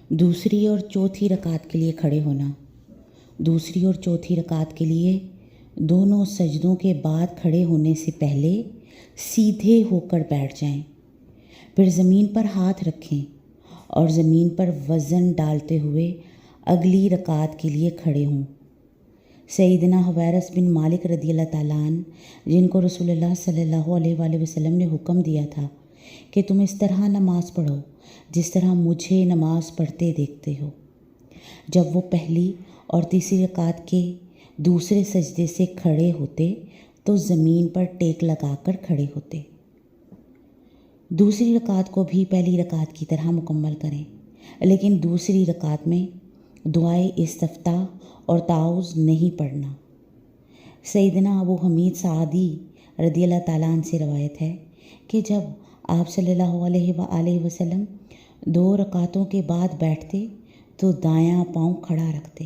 دوسری اور چوتھی رکعت کے لیے کھڑے ہونا۔ دوسری اور چوتھی رکعت کے لیے دونوں سجدوں کے بعد کھڑے ہونے سے پہلے سیدھے ہو کر بیٹھ جائیں، پھر زمین پر ہاتھ رکھیں اور زمین پر وزن ڈالتے ہوئے اگلی رکعت کے لیے کھڑے ہوں۔ سیدنا حویرث بن مالک رضی اللہ تعالیٰ عنہ، جن کو رسول اللہ صلی اللہ علیہ وآلہ وسلم نے حکم دیا تھا کہ تم اس طرح نماز پڑھو جس طرح مجھے نماز پڑھتے دیکھتے ہو، جب وہ پہلی اور تیسری رکعت کے دوسرے سجدے سے کھڑے ہوتے تو زمین پر ٹیک لگا کر کھڑے ہوتے۔ دوسری رکعت کو بھی پہلی رکعت کی طرح مکمل کریں، لیکن دوسری رکعت میں دعائے استفتاح اور تعوذ نہیں پڑھنا۔ سیدنا ابو حمید سعدی رضی اللہ تعالیٰ عنہ سے روایت ہے کہ جب آپ صلی اللہ علیہ وآلہ وسلم 2 رکعتوں کے بعد بیٹھتے تو دایاں پاؤں کھڑا رکھتے